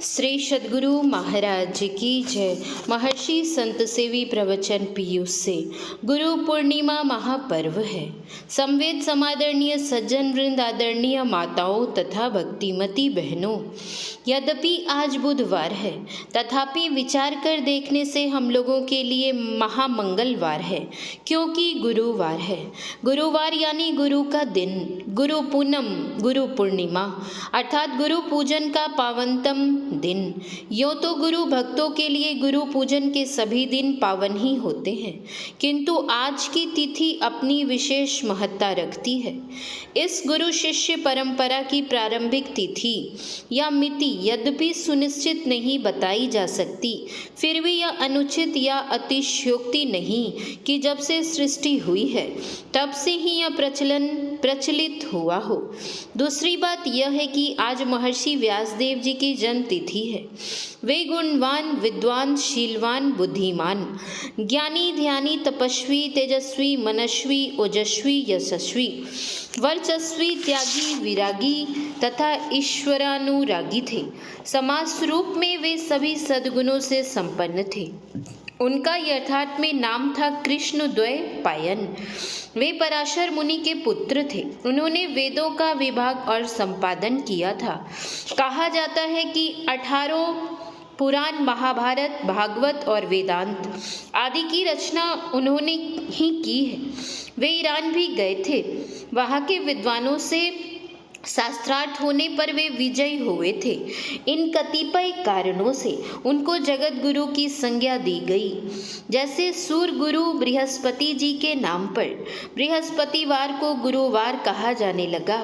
श्री सद्गुरु महाराज की जय। महर्षि संत सेवी प्रवचन पीयूष से। गुरु पूर्णिमा महापर्व है। संवेद समादरणीय सज्जन वृंद, आदरणीय माताओं तथा भक्तिमती बहनों, यद्यपि आज बुधवार है तथापि विचार कर देखने से हम लोगों के लिए महामंगलवार है, क्योंकि गुरुवार है। गुरुवार यानी गुरु का दिन, गुरु पूनम, गुरु पूर्णिमा अर्थात गुरु पूजन का पावनतम दिन। यूँ तो गुरु भक्तों के लिए गुरु पूजन के सभी दिन पावन ही होते हैं, किंतु आज की तिथि अपनी विशेष महत्ता रखती है। इस गुरु शिष्य परंपरा की प्रारंभिक तिथि या मिति यद्यपि सुनिश्चित नहीं बताई जा सकती, फिर भी यह अनुचित या अतिशयोक्ति नहीं कि जब से सृष्टि हुई है तब से ही यह प्रचलन प्रचलित हुआ हो। दूसरी बात यह है कि आज महर्षि व्यासदेव जी की जन्म तिथि है। वे गुणवान, विद्वान, शीलवान, बुद्धिमान, ज्ञानी, ध्यानी, तपस्वी, तेजस्वी, मनस्वी, ओजस्वी, यशस्वी, वर्चस्वी, त्यागी, विरागी तथा ईश्वरानुरागी थे। समास रूप में वे सभी सद्गुणों से संपन्न थे। उनका यथार्थ में नाम था कृष्णद्वैपायन। वे पराशर मुनि के पुत्र थे। उन्होंने वेदों का विभाग और संपादन किया था। कहा जाता है कि 18 पुराण, महाभारत, भागवत और वेदांत आदि की रचना उन्होंने ही की है। वे ईरान भी गए थे। वहाँ के विद्वानों से शास्त्रार्थ होने पर वे विजयी हुए थे। इन कतिपय कारणों से उनको जगत गुरु की संज्ञा दी गई। जैसे सूर्य गुरु बृहस्पति जी के नाम पर बृहस्पतिवार को गुरुवार कहा जाने लगा,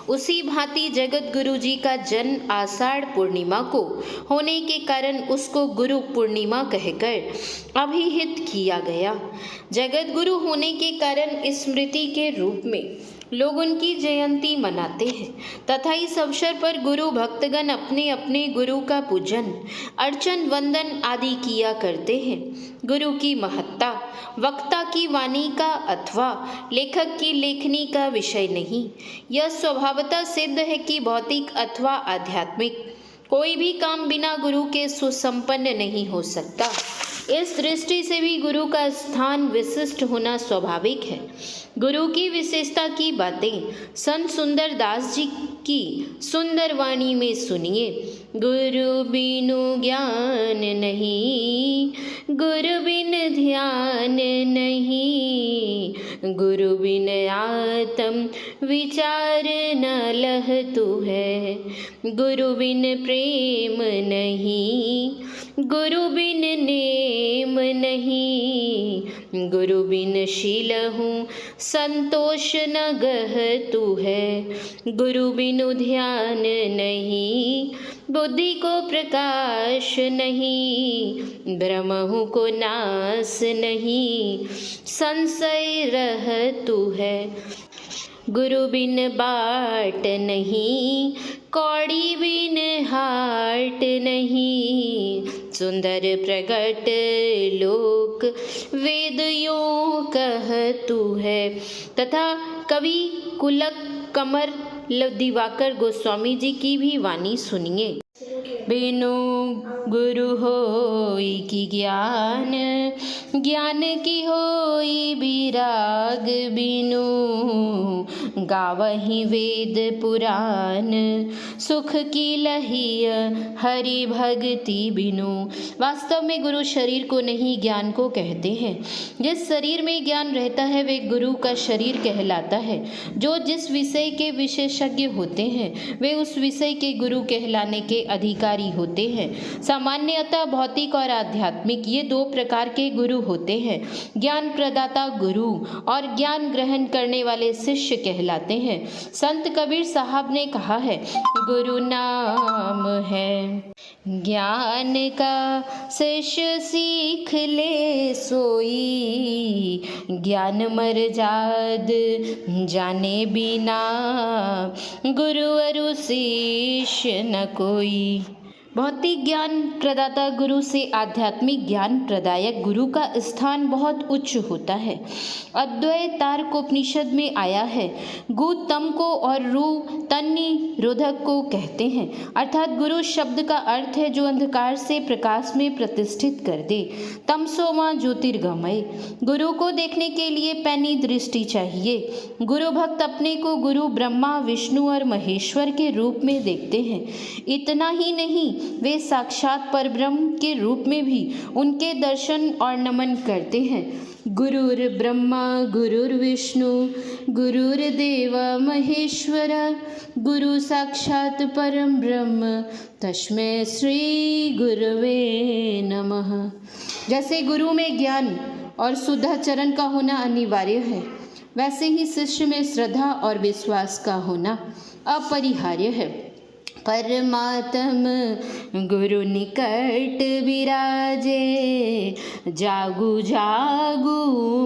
उसी भांति जगत गुरु जी का जन्म आषाढ़ पूर्णिमा को होने के कारण उसको गुरु पूर्णिमा कहकर अभिहित किया गया। जगत गुरु होने के कारण स्मृति के रूप में लोग उनकी जयंती मनाते हैं तथा इस अवसर पर गुरु भक्तगण अपने अपने गुरु का पूजन, अर्चन, वंदन आदि किया करते हैं। गुरु की महत्ता वक्ता की वाणी का अथवा लेखक की लेखनी का विषय नहीं। यह स्वभावतः सिद्ध है कि भौतिक अथवा आध्यात्मिक कोई भी काम बिना गुरु के सुसंपन्न नहीं हो सकता। इस दृष्टि से भी गुरु का स्थान विशिष्ट होना स्वाभाविक है। गुरु की विशेषता की बातें संत सुंदर दास जी की सुंदर वाणी में सुनिए। गुरु बिनु ज्ञान नहीं, गुरु बिन ध्यान नहीं, गुरु बिन आत्म विचार न लहतु है, गुरु बिन प्रेम नहीं, गुरु बिन नेम नहीं, गुरु बिन शीलहु संतोष न गहतु है, गुरु बिनु ध्यान नहीं, बुद्धि को प्रकाश नहीं, ब्रह्महु को नाश नहीं, संशय रहतु है, गुरु बिन बाट नहीं, कौड़ी बिन हाट नहीं, सुंदर प्रगट लोक वेद यों कहतु है। तथा कवि कुलक कमर दिवाकर गोस्वामी जी की भी वाणी सुनिए। बिनु गुरु होई की ज्ञान, ज्ञान की होई विराग, बिनु गावहि वेद पुराण, सुख की लहिय हरि भक्ति बिनु। वास्तव में गुरु शरीर को नहीं, ज्ञान को कहते हैं। जिस शरीर में ज्ञान रहता है वे गुरु का शरीर कहलाता है। जो जिस विषय के विशेषज्ञ होते हैं वे उस विषय के गुरु कहलाने के अधिकारी होते हैं। सामान्यतः भौतिक और आध्यात्मिक ये दो प्रकार के गुरु होते हैं। ज्ञान प्रदाता गुरु और ज्ञान ग्रहण करने वाले शिष्य कहलाते हैं। संत कबीर साहब ने कहा है, गुरु नाम है ज्ञान का, शिष्य सीख ले सोई, ज्ञान मर्याद जाने बिना, गुरु अरु शिष्य न कोई। भौतिक ज्ञान प्रदाता गुरु से आध्यात्मिक ज्ञान प्रदायक गुरु का स्थान बहुत उच्च होता है। अद्वैत तार्कोपनिषद में आया है, गु तम को और रु तन्नि रोधक को कहते हैं, अर्थात गुरु शब्द का अर्थ है जो अंधकार से प्रकाश में प्रतिष्ठित कर दे। तमसो मा ज्योतिर्गमय। गुरु को देखने के लिए पैनी दृष्टि चाहिए। गुरु भक्त अपने को गुरु ब्रह्मा विष्णु और महेश्वर के रूप में देखते हैं। इतना ही नहीं, वे साक्षात परब्रह्म के रूप में भी उनके दर्शन और नमन करते हैं। गुरुर् ब्रह्मा गुरुर्विष्णु गुरुर्देव महेश्वर गुरु साक्षात परम ब्रह्म तस्मै श्री गुरवे नमः। जैसे गुरु में ज्ञान और शुद्धाचरण का होना अनिवार्य है, वैसे ही शिष्य में श्रद्धा और विश्वास का होना अपरिहार्य है। परमात्म गुरु निकट विराजे, जागू जागू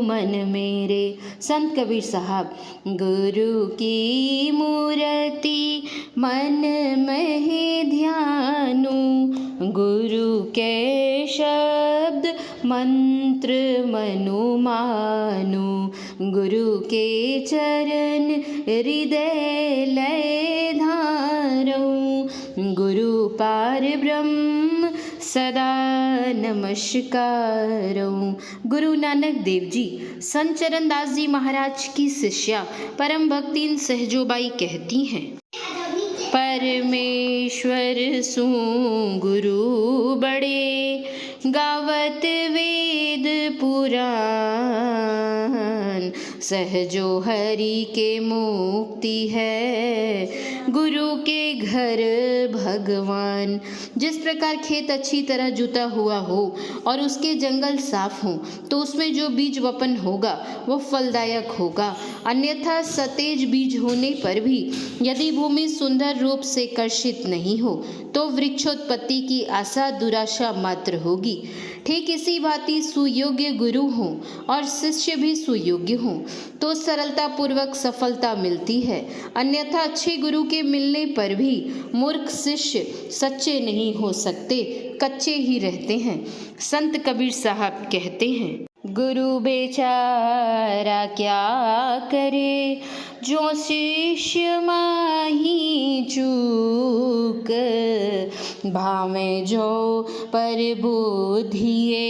मन मेरे। संत कबीर साहब। गुरु की मूर्ति मन में ध्यानु, गुरु के शब्द मंत्र मनु मानु, गुरु के चरण हृदय लय धारो, गुरु पार ब्रह्म सदा नमस्कारो। गुरु नानक देव जी संत चरणदास जी महाराज की शिष्या परम भक्तिन सहजोबाई कहती हैं, परमेश्वर सु गुरु बड़े, गावत वेद पुराण, सहजो हरि के मुक्ति है, गुरु के घर भगवान। जिस प्रकार खेत अच्छी तरह जुता हुआ हो और उसके जंगल साफ हों तो उसमें जो बीज वपन होगा वह फलदायक होगा, अन्यथा सतेज बीज होने पर भी यदि भूमि सुंदर रूप से कर्षित नहीं हो तो वृक्षोत्पत्ति की आशा दुराशा मात्र होगी। ठीक इसी भांति सुयोग्य गुरु हों और शिष्य भी सुयोग्य हों तो सरलता पूर्वक सफलता मिलती है, अन्यथा अच्छे गुरु के मिलने पर भी मूर्ख शिष्य सच्चे नहीं हो सकते, कच्चे ही रहते हैं। संत कबीर साहब कहते हैं, गुरु बेचारा क्या करे, जो शिष्य माही चूक, भावे जो पर बुधिए,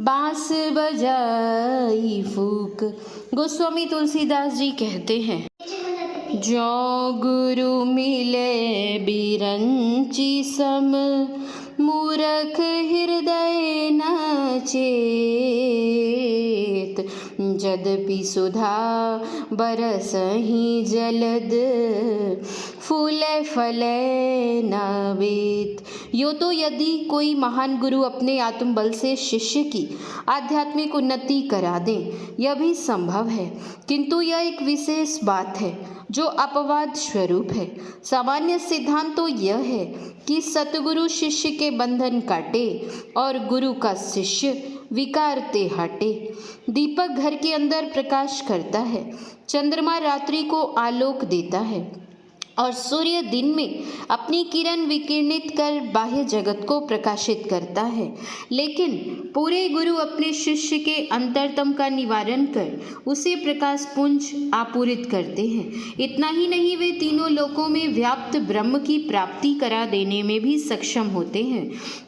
बांस बजाई फूक। गोस्वामी तुलसीदास जी कहते हैं, जो गुरु मिले बिरंची सम, मूरख हृदय न चेत, यद्यपि सुधा बरसहि जलद, फूले फले न वेत। यो तो यदि कोई महान गुरु अपने आत्मबल से शिष्य की आध्यात्मिक उन्नति करा दें, यह भी संभव है, किंतु यह एक विशेष बात है जो अपवाद स्वरूप है। सामान्य सिद्धांत तो यह है कि सतगुरु शिष्य के बंधन काटे और गुरु का शिष्य विकारते हटे। दीपक घर के अंदर प्रकाश करता है, चंद्रमा रात्रि को आलोक देता है और सूर्य दिन में अपनी किरण विकिरणित कर बाह्य जगत को प्रकाशित करता है, लेकिन पूरे गुरु अपने शिष्य के अंतरतम का निवारण कर उसे प्रकाश पुंज आपूरित करते हैं। इतना ही नहीं, वे तीनों लोकों में व्याप्त ब्रह्म की प्राप्ति करा देने में भी सक्षम होते हैं।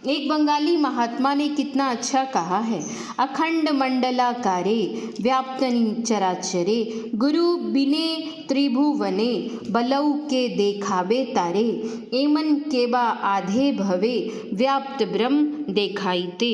एक बंगाली महात्मा ने कितना अच्छा कहा है, अखंड मंडलाकारे व्याप्तनि चराचरे, गुरु बिने त्रिभुवने, बलऊ के देखावे तारे, एमन केबा आधे भवे, व्याप्त ब्रह्म देखाईते।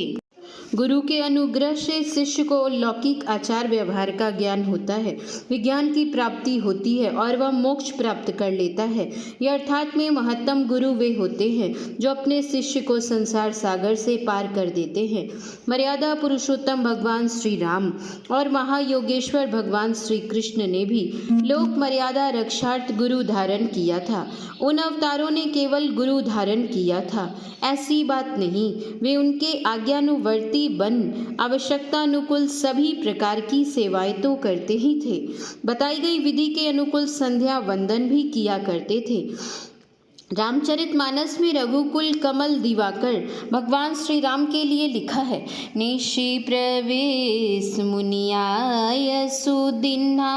गुरु के अनुग्रह से शिष्य को लौकिक आचार व्यवहार का ज्ञान होता है, विज्ञान की प्राप्ति होती है और वह मोक्ष प्राप्त कर लेता है। यह अर्थात में महत्तम गुरु वे होते हैं जो अपने शिष्य को संसार सागर से पार कर देते हैं। मर्यादा पुरुषोत्तम भगवान श्री राम और महायोगेश्वर भगवान श्री कृष्ण ने भी लोक मर्यादा रक्षार्थ गुरु धारण किया था। उन अवतारों ने केवल गुरु धारण किया था ऐसी बात नहीं, वे उनके आज्ञानुवर्ती बन आवश्यकतानुकूल सभी प्रकार की सेवाएं तो करते ही थे, बताई गई विधि के अनुकूल संध्या वंदन भी किया करते थे। रामचरितमानस में रघुकुल कमल दिवाकर भगवान श्री राम के लिए लिखा है, निशि प्रवेश मुनियाय सुदिन्हा,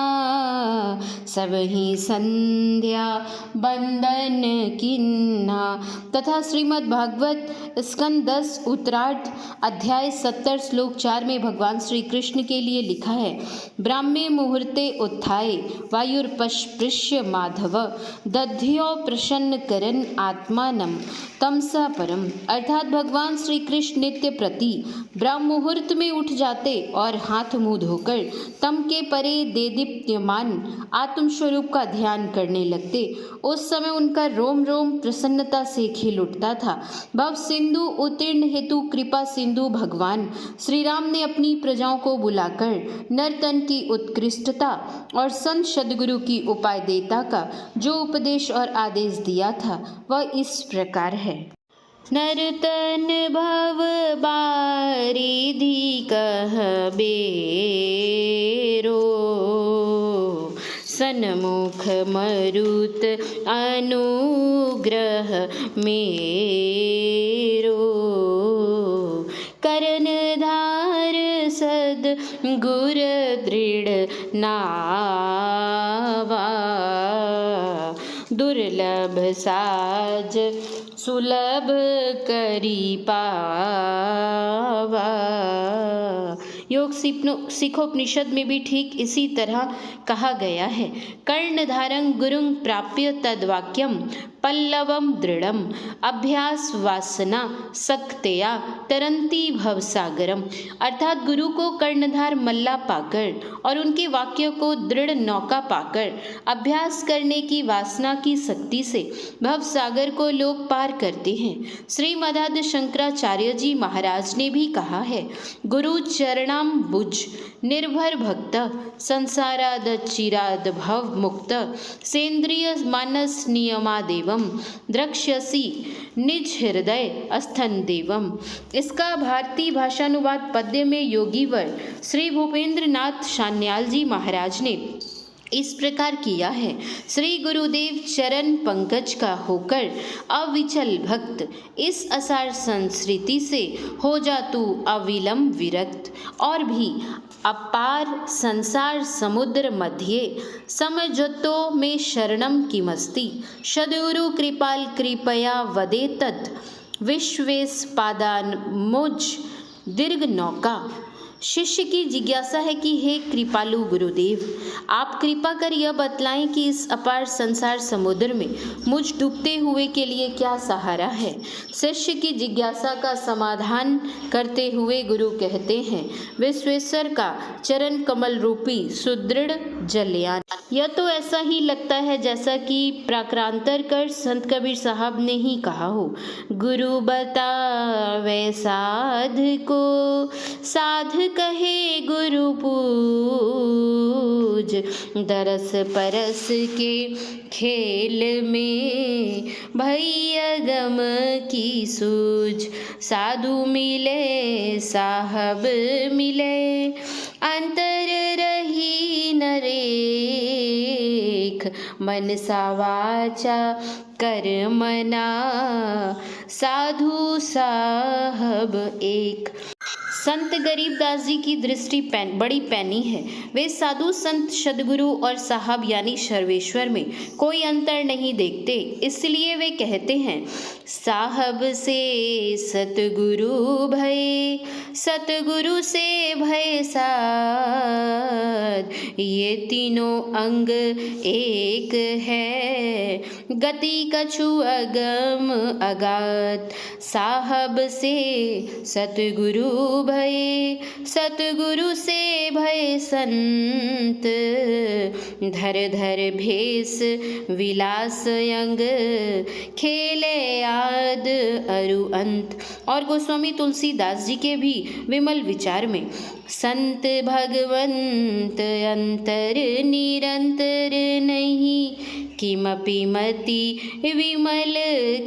सबहि संध्या बंदन किन्हा। तथा श्रीमद् भागवत स्कंद 10 उत्तरार्ध अध्याय 70 श्लोक 4 में भगवान श्री कृष्ण के लिए लिखा है, ब्राह्मे मुहूर्ते उत्थाय वायुर्पस्पृश्य माधव, दध्यो प्रसन्न करन आत्मानम तमसा परम। अर्थात भगवान श्री कृष्ण नित्य प्रति ब्रह्म मुहूर्त में उठ जाते और हाथ मुंह धोकर तम के परे देदीप्यमान आत्मस्वरूप का ध्यान करने लगते। उस समय उनका रोम रोम प्रसन्नता से खिल उठता था। भव सिंधु उत्तीर्ण हेतु कृपा सिंधु भगवान श्री राम ने अपनी प्रजाओं को बुलाकर नर्तन की उत्कृष्टता और संत सद्गुरु की उपाय देता का जो उपदेश और आदेश दिया था वह इस प्रकार है। नर्तन भव बारिधि कहबेरो, सन्मुख मरुत अनुग्रह मेरो, करनधार सद गुर दृढ़ नावा, दुर्लभ साज सुलभ करी पावा। योग सिखोपनिषद में भी ठीक इसी तरह कहा गया है, कर्णधारं गुरुं प्राप्य तद्वाक्यम पल्लवम दृढ़म, अभ्यास वासना सक्तया तरंती भवसागरम। अर्थात गुरु को कर्णधार मल्ला पाकर और उनके वाक्य को दृढ़ नौका पाकर अभ्यास करने की वासना की शक्ति से भवसागर को लोग पार करते हैं। श्रीमदाद शंकराचार्य जी महाराज ने भी कहा है, गुरु चरणाम बुज निर्भर भक्त, संसाराद चिराद भव मुक्त, सेंद्रिय मानस नियमादेवम, द्रक्ष्यसि निज हृदय अस्थन देवम। इसका भारतीय भाषानुवाद पद्य में योगीवर श्री भूपेंद्र नाथ सान्याल जी महाराज ने इस प्रकार किया है, श्री गुरुदेव चरण पंकज का होकर अविचल भक्त, इस असार संस्कृति से हो जा तू अविलंब विरक्त, और भी अपार संसार समुद्र मध्य समझतो में शरणम की मस्ती, सद्गुरु कृपाल कृपया वदे तत्, विश्वेश पादान मुझ दीर्घ नौका। शिष्य की जिज्ञासा है कि हे कृपालु गुरुदेव, आप कृपा कर यह बतलाएं कि इस अपार संसार समुद्र में मुझ डूबते हुए के लिए क्या सहारा है। शिष्य की जिज्ञासा का समाधान करते हुए गुरु कहते हैं, विश्वेश्वर का चरण कमल रूपी सुदृढ़ जलयान। यह तो ऐसा ही लगता है जैसा कि प्राक्रांतर कर संत कबीर साहब ने ही कहा हो, गुरु बतावे साध को, साध कहे गुरु पूज, दरस परस के खेल में भैया गम की सूझ, साधु मिले साहब मिले, अंतर रही नरेख, मन सा वाचा कर मना, साधु साहब एक। संत गरीबदास जी की दृष्टि बड़ी पैनी है। वे साधु संत सद्गुरु और साहब यानी सर्वेश्वर में कोई अंतर नहीं देखते। इसलिए वे कहते हैं, साहब से सतगुरु भय, सतगुरु से भय साध, ये तीनों अंग एक है, गति कछु अगम अगाध। साहब से सतगुरु भय, सतगुरु से भय संत, धर धर भेष विलास अंग, खेले आद अरु अंत। और गोस्वामी तुलसीदास जी के भी विमल विचार में, संत भगवंत अंतर निरंतर नहीं, किमपि मति विमल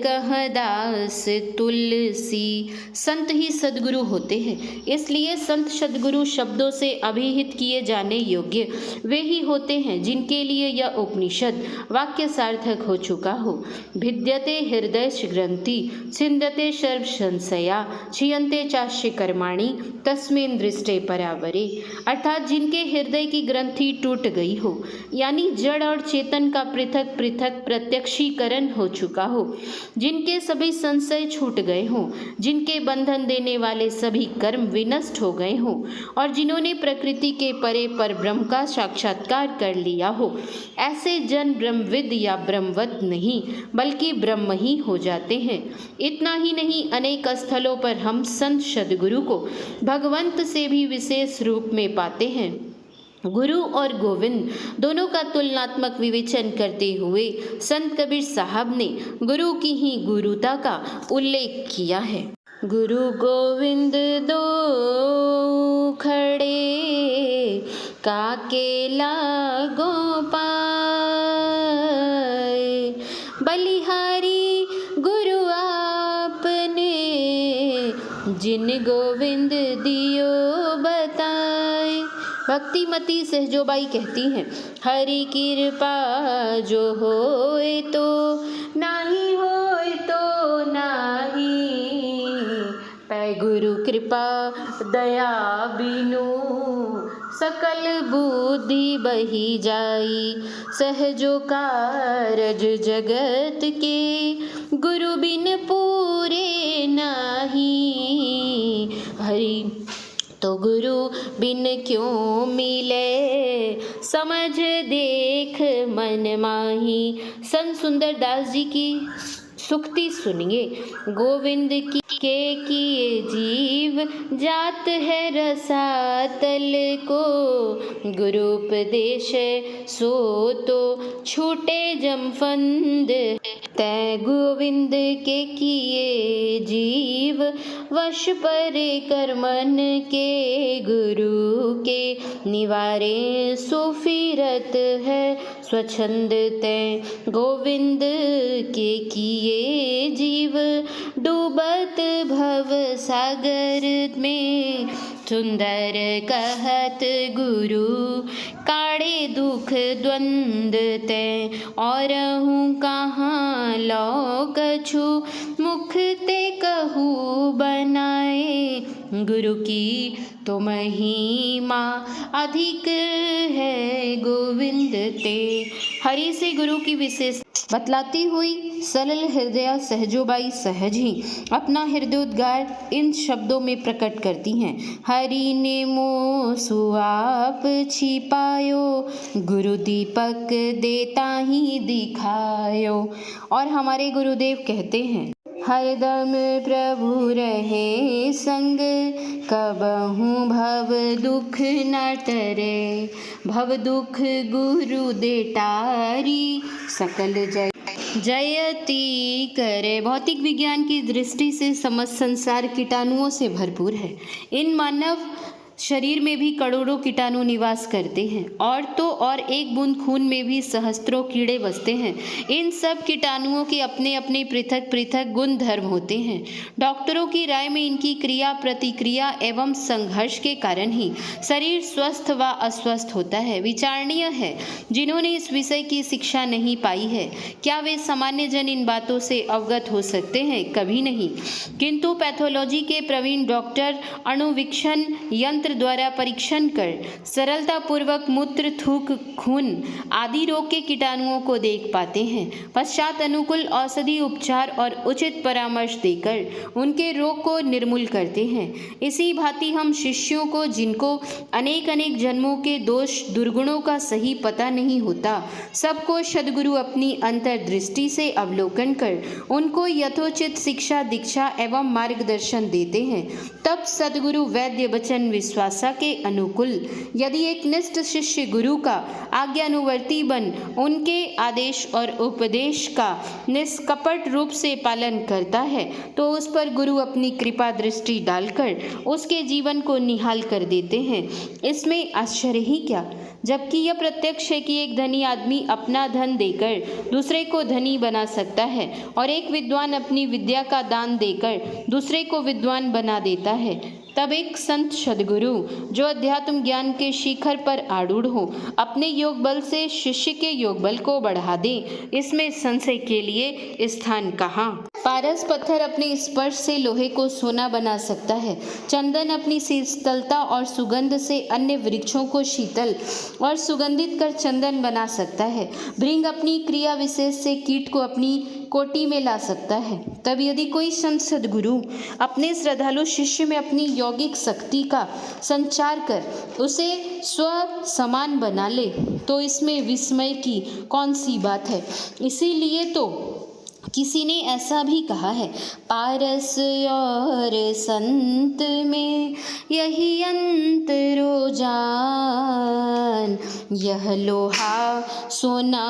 कह दास तुलसी। संत ही सद्गुरु होते हैं, इसलिए संत सद्गुरु शब्दों से अभिहित किए जाने योग्य वे ही होते हैं जिनके लिए यह उपनिषद वाक्य सार्थक हो चुका हो। भिद्यते हृदय ग्रंथि छिंदते सर्व संशया क्षीयन्ते चास्य कर्माणि तस्मिन् दृष्टे परावरे। अर्थात जिनके हृदय की ग्रंथि टूट गई हो, यानी जड़ और चेतन का पृथक पृथक प्रत्यक्षीकरण हो चुका हो, जिनके सभी संशय छूट गए हों, जिनके बंधन देने वाले सभी कर्म विनष्ट हो गए हों और जिन्होंने प्रकृति के परे पर ब्रह्म का साक्षात्कार कर लिया हो, ऐसे जन ब्रह्मविद या ब्रह्मवत नहीं बल्कि ब्रह्म ही हो जाते हैं। इतना ही नहीं, अनेक स्थलों पर हम संत सद्गुरु को भगवंत से भी विशेष रूप में पाते हैं। गुरु और गोविंद दोनों का तुलनात्मक विवेचन करते हुए संत कबीर साहब ने गुरु की ही गुरुता का उल्लेख किया है। गुरु गोविंद दो खड़े काके लागो पाए, बलिहारी गुरु आपने जिन गोविंद दियो बताए। भक्तिमती सहजोबाई कहती हैं, हरि कृपा जो होए तो नाही, होए तो नाही, पै गुरु कृपा दया बिनु सकल बुद्धि बही जाई। सहजो कारज जगत के गुरु बिन पूरे नाही, हरि तो गुरु बिन क्यों मिले समझ देख मन माही। संत सुंदरदास जी की सुक्ति सुनिए। गोविंद की के किए जीव जात है रसातल को, गुरुपदेश सो तो छूटे जमफंद। तै गोविंद के किए जीव वश पर कर्मन के, गुरु के निवारे सुफिरत है स्वच्छंद। तै गोविंद के किए जीव डूबत भव सागर में, सुंदर कहत गुरु काढ़े दुख द्वंद। तै और हूँ कहाँ लौ कछु मुख ते कहूँ बनाए, गुरु की तो महिमा अधिक है गोविंद ते। हरि से गुरु की विशेष बतलाती हुई सरल हृदया सहजोबाई सहज ही अपना हृदयोद्गार इन शब्दों में प्रकट करती हैं। हरि ने मोह सुआप छिपायो, गुरु दीपक देता ही दिखायो। और हमारे गुरुदेव कहते हैं, हरदम प्रभु रहे संग, कबहू भव दुख न टरे, भव दुख गुरु दे टारी, सकल जयति करे। भौतिक विज्ञान की दृष्टि से समस्त संसार कीटाणुओं से भरपूर है। इन मानव शरीर में भी करोड़ों कीटाणु निवास करते हैं, और तो और एक बूंद खून में भी सहस्त्रों कीड़े बसते हैं। इन सब कीटाणुओं के अपने अपने पृथक पृथक गुण धर्म होते हैं। डॉक्टरों की राय में इनकी क्रिया प्रतिक्रिया एवं संघर्ष के कारण ही शरीर स्वस्थ व अस्वस्थ होता है। विचारणीय है, जिन्होंने इस विषय की शिक्षा नहीं पाई है, क्या वे सामान्य जन इन बातों से अवगत हो सकते हैं? कभी नहीं। किंतु पैथोलॉजी के प्रवीण डॉक्टर अणुवीक्षण यंत्र द्वारा परीक्षण कर सरलता पूर्वक मूत्र, थूक, खून आदि रोग के कीटाणुओं को देख पाते हैं। पश्चात अनुकूल औषधि उपचार और उचित परामर्श देकर उनके रोग को निर्मूल करते हैं। इसी भांति हम शिष्यों को, जिनको अनेक अनेक जन्मों के दोष दुर्गुणों का सही पता नहीं होता, सबको सद्गुरु अपनी अंतर्दृष्टि से अवलोकन कर उनको यथोचित शिक्षा, दीक्षा एवं मार्गदर्शन देते हैं। तब सद्गुरु वैद्य वचन विश्वास विश्वासा के अनुकूल यदि एक निष्ठ शिष्य गुरु का आज्ञानुवर्ती बन उनके आदेश और उपदेश का निष्कपट रूप से पालन करता है तो उस पर गुरु अपनी कृपा दृष्टि डालकर उसके जीवन को निहाल कर देते हैं। इसमें आश्चर्य ही क्या, जबकि यह प्रत्यक्ष है कि एक धनी आदमी अपना धन देकर दूसरे को धनी बना सकता है और एक विद्वान अपनी विद्या का दान देकर दूसरे को विद्वान बना देता है। तब एक संत सद्गुरु जो अध्यात्म ज्ञान के शिखर पर आरूढ़ हो अपने योग बल से शिष्य के योग बल को बढ़ा दे, इसमें संशय के लिए स्थान कहाँ। पारस पत्थर अपने स्पर्श से लोहे को सोना बना सकता है। चंदन अपनी शीतलता और सुगंध से अन्य वृक्षों को शीतल और सुगंधित कर चंदन बना सकता है। भृंग अपनी क्रिया विशेष से कीट को अपनी कोटि में ला सकता है। तब यदि कोई संत सद्गुरु अपने श्रद्धालु शिष्य में अपनी यौगिक शक्ति का संचार कर उसे स्व समान बना ले तो इसमें विस्मय की कौन सी बात है। इसीलिए तो किसी ने ऐसा भी कहा है, पारस और संत में यही अंतरो जान, यह लोहा सोना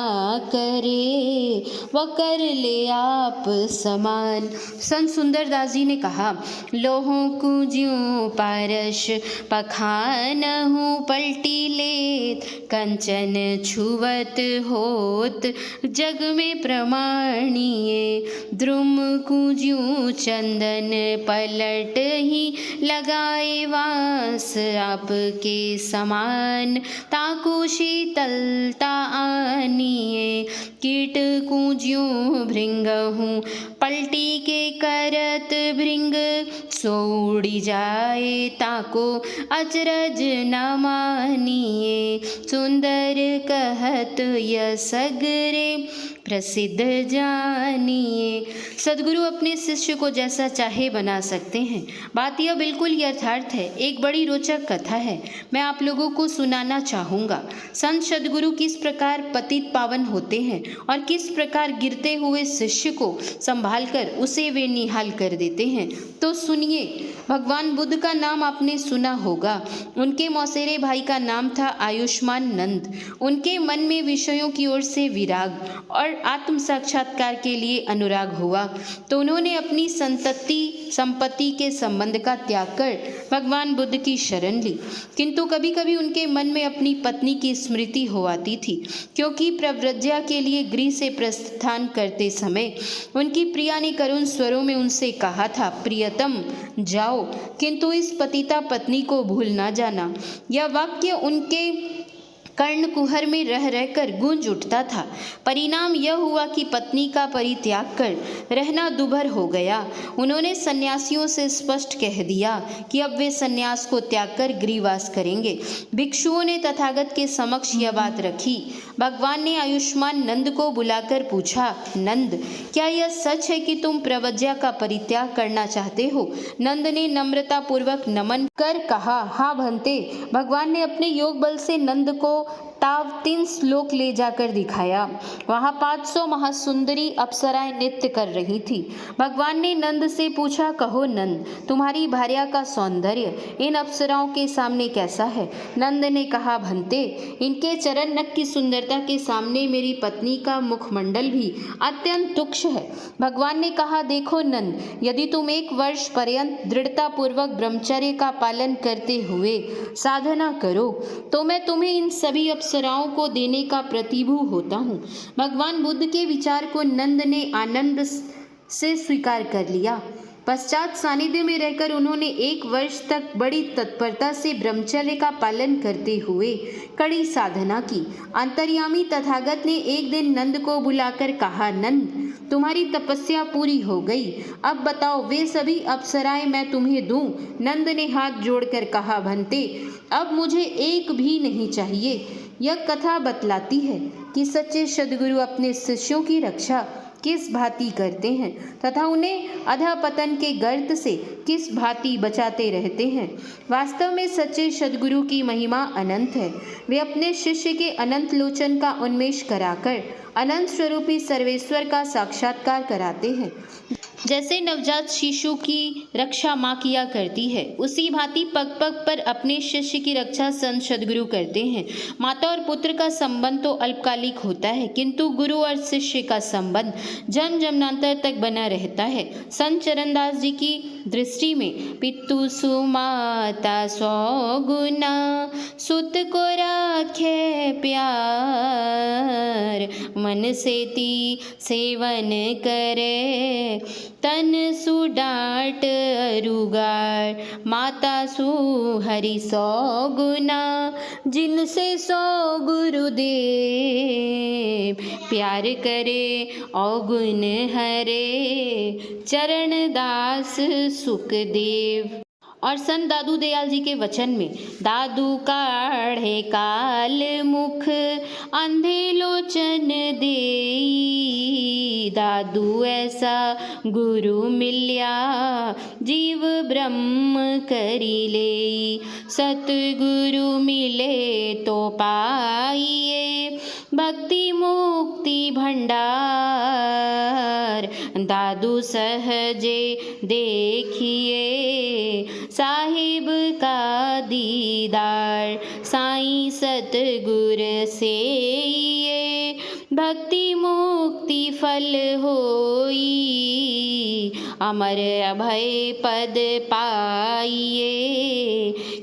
करे व कर ले आप समान। संत सुंदरदास जी ने कहा, लोहों को ज्यों पारस पखानहु पलटी लेत, कंचन छुवत होत जग में प्रमाणी, द्रुम कुज्यों चंदन पलट ही लगाए वास आपके समान, ताकू शीतलता आनिए, कीट कुज्यों भृंग हूँ पलटी के करत भृंग, सोड़ी जाए ताको अचरज न मानिए, सुंदर कहत यह सगरे प्रसिद्ध जानिए। सद्गुरु अपने शिष्य को जैसा चाहे बना सकते हैं। बात यह बिल्कुल यथार्थ है। एक बड़ी रोचक कथा है, मैं आप लोगों को सुनाना चाहूँगा। संत सद्गुरु किस प्रकार पतित पावन होते हैं और किस प्रकार गिरते हुए शिष्य को संभालकर उसे वे निहाल कर देते हैं। तो सुनिए। भगवान बुद्ध का नाम आपने सुना होगा। उनके मौसेरे भाई का नाम था आयुष्मान नंद। उनके मन में विषयों की ओर से विराग और आत्म साक्षात्कार के लिए अनुराग हुआ तो उन्होंने अपनी संपत्ति के संबंध का त्याग कर भगवान बुद्ध की शरण ली। किंतु कभी कभी उनके मन में अपनी पत्नी की स्मृति हो आती थी, क्योंकि प्रव्रज्या के लिए गृह से प्रस्थान करते समय उनकी प्रिया ने करुण स्वरों में उनसे कहा था, प्रियतम जाओ, किंतु इस पतिता पत्नी को भूल ना जाना। यह वाक्य उनके कर्ण कुहर में रह रहकर गूंज उठता था। परिणाम यह हुआ कि पत्नी का परित्याग कर रहना दुभर हो गया। उन्होंने सन्यासियों से स्पष्ट कह दिया कि अब वे सन्यास को त्याग कर गृहवास करेंगे। भिक्षुओं ने तथागत के समक्ष यह बात रखी। भगवान ने आयुष्मान नंद को बुलाकर पूछा, नंद, क्या यह सच है कि तुम प्रव्रज्या का परित्याग करना चाहते हो? नंद ने नम्रता पूर्वक नमन कर कहा, हाँ भंते। भगवान ने अपने योग बल से नंद को ताव 3 श्लोक ले जाकर दिखाया। वहाँ 500 महासुंदरी अप्सराएं नृत्य कर रही थी। भगवान ने नंद से पूछा, कहो नंद, तुम्हारी भार्या का सौंदर्य इन अप्सराओं के सामने कैसा है? नंद ने कहा, भंते, इनके चरण नख की सुंदरता के सामने मेरी पत्नी का मुखमंडल भी अत्यंत तुच्छ है। भगवान ने कहा, देखो नंद, यदि तुम 1 वर्ष पर्यंत दृढ़ता पूर्वक ब्रह्मचर्य का पालन करते हुए साधना करो तो मैं तुम्हें इन सभी अप्सराओं को देने का प्रतिभू होता हूँ। भगवान बुद्ध के विचार को नंद ने आनंद से स्वीकार कर लिया। पश्चात सानिध्य में रहकर उन्होंने 1 वर्ष तक बड़ी तत्परता से ब्रह्मचर्य का पालन करते हुए कड़ी साधना की। अंतर्यामी तथागत ने एक दिन नंद को बुलाकर कहा, नंद, तुम्हारी तपस्या पूरी हो गई, अब बताओ वे सभी अप्सराएं मैं तुम्हें दूं? नंद ने हाथ जोड़कर कहा, भंते, अब मुझे एक भी नहीं चाहिए। यह कथा बतलाती है कि सच्चे सद्गुरु अपने शिष्यों की रक्षा किस भांति करते हैं तथा उन्हें अधःपतन के गर्त से किस भांति बचाते रहते हैं। वास्तव में सच्चे सद्गुरु की महिमा अनंत है। वे अपने शिष्य के अनंत लोचन का उन्मेष कराकर अनंत स्वरूपी सर्वेश्वर का साक्षात्कार कराते हैं। जैसे नवजात शिशु की रक्षा माँ किया करती है, उसी भांति पग पग पर अपने शिष्य की रक्षा संत सद्गुरु करते हैं। माता और पुत्र का संबंध तो अल्पकालिक होता है, किंतु गुरु और शिष्य का संबंध जन्म जन्मांतर तक बना रहता है। संत चरणदास जी की दृष्टि में पितु सुमाता 100 गुना, सुत को राखे प्यार, मन सेती सेवन करे, तन सुडाट अरुगार, माता सु हरि 100 गुना, जिनसे 100 गुरुदेव, प्यार करे अवगुण हरे, चरणदास सुखदेव। और संत दादू दयाल जी के वचन में, दादू काढ़े काल मुख, अंधे लोचन देई, दादू ऐसा गुरु मिल्या, जीव ब्रह्म करी लेई, सतगुरु मिले तो पाइए, भक्ति मुक्ति भंडार, दादू सहजे देखिए, साहिब का दीदार, साईं सतगुर से ये, भक्ति मुक्ति फल होई, अमर अभय पद पाइए,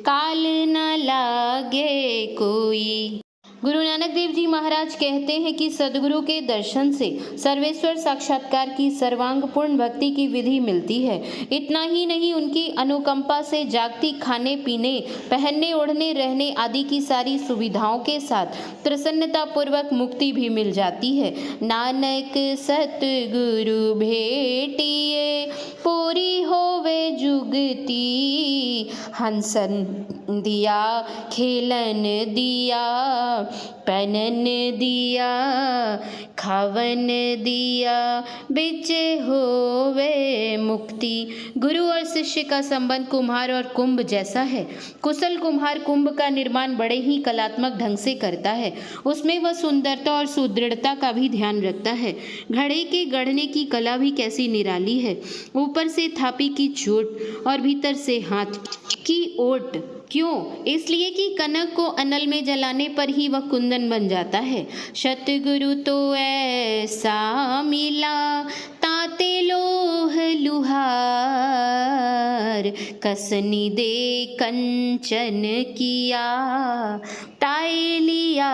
काल न लागे कोई। गुरु नानक देव जी महाराज कहते हैं कि सदगुरु के दर्शन से सर्वेश्वर साक्षात्कार की सर्वांगपूर्ण भक्ति की विधि मिलती है। इतना ही नहीं, उनकी अनुकंपा से जागती खाने पीने, पहनने ओढ़ने रहने आदि की सारी सुविधाओं के साथ प्रसन्नता पूर्वक मुक्ति भी मिल जाती है। नानक सतगुरु भेटिए, पूरी होवे जुगती, हंसन दिया खेलन दिया, पहनन दिया खावन दिया, बिच होवे मुक्ति। गुरु और शिष्य का संबंध कुम्हार और कुंभ जैसा है। कुशल कुम्हार कुंभ का निर्माण बड़े ही कलात्मक ढंग से करता है। उसमें वह सुंदरता और सुदृढ़ता का भी ध्यान रखता है। घड़े के गढ़ने की कला भी कैसी निराली है। ऊपर से थापी की चोट और भीतर से हाथ की ओट। क्यों? इसलिए कि कनक को अनल में जलाने पर ही वह कुंदन बन जाता है। सतगुरु तो ऐसा मिला, ताते लोह लुहार, कसनी दे कंचन किया, ताए लिया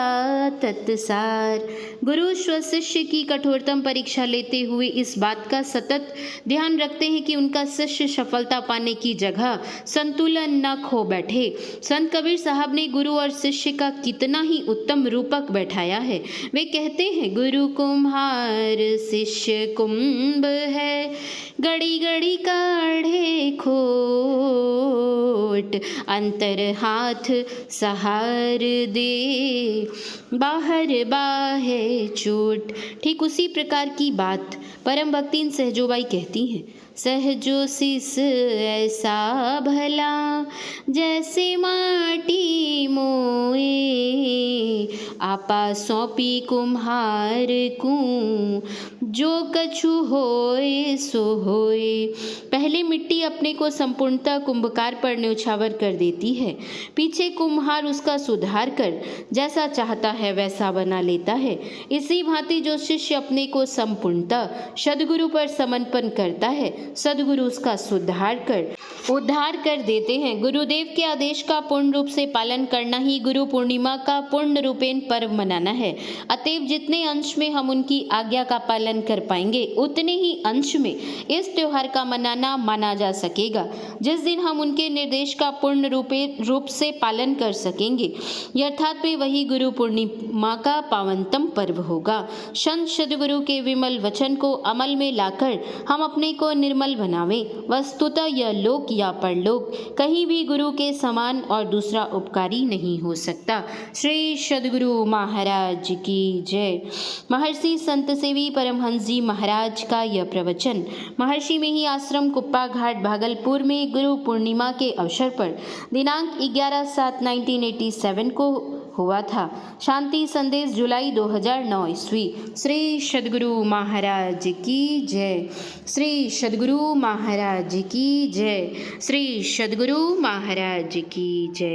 तत्सार। गुरु स्व शिष्य की कठोरतम परीक्षा लेते हुए इस बात का सतत ध्यान रखते हैं कि उनका शिष्य सफलता पाने की जगह संतुलन न खो बैठे। संत कबीर साहब ने गुरु और शिष्य का कितना ही उत्तम रूपक बैठाया है। वे कहते हैं, गुरु कुम्हार शिष्य कुंभ है, गड़ी गड़ी काढ़े खोट, अंतर हाथ सहार दे, बाहर बाहे चोट। ठीक उसी प्रकार की बात परम भक्तिन सहजोबाई कहती हैं। सहजो शिष ऐसा भला, जैसे माटी मोए, आपा सौंपी कुम्हार को, जो कछु होए सो होए। पहले मिट्टी अपने को संपूर्णतः कुंभकार पर न्यौछावर कर देती है, पीछे कुम्हार उसका सुधार कर जैसा चाहता है वैसा बना लेता है। इसी भांति जो शिष्य अपने को संपूर्णतः सद्गुरु पर समर्पण करता है, सद्गुरु उसका सुधार कर उद्धार कर देते हैं। गुरुदेव के आदेश का पूर्ण रूप से पालन करना ही गुरु पूर्णिमा का पूर्ण रूपेण पर्व मनाना है। अतएव जितने अंश में हम उनकी आज्ञा का पालन कर पाएंगे, उतने ही अंश में इस त्योहार का मनाना माना जा सकेगा। जिस दिन हम उनके निर्देश का पूर्ण रूप से पालन कर सकेंगे, अर्थात में वही गुरु पूर्णिमा का पावनतम पर्व होगा। संत सद्गुरु के विमल वचन को अमल में लाकर हम अपने को निर्मल बनावें। वस्तुतः यह लोक या परलोक कहीं भी गुरु के समान और दूसरा उपकारी नहीं हो सकता। श्री सद्गुरु महाराज की जय। महर्षि संत सेवी परमहंस जी महाराज का यह प्रवचन महर्षि में ही आश्रम कुप्पा घाट भागलपुर में गुरु पूर्णिमा के अवसर पर दिनांक 11/7/1987 को हुआ था। शांति संदेश जुलाई 2009 ईस्वी। श्री सद्गुरु महाराज की जय। श्री सद्गुरु महाराज की जय। श्री सद्गुरु महाराज की जय।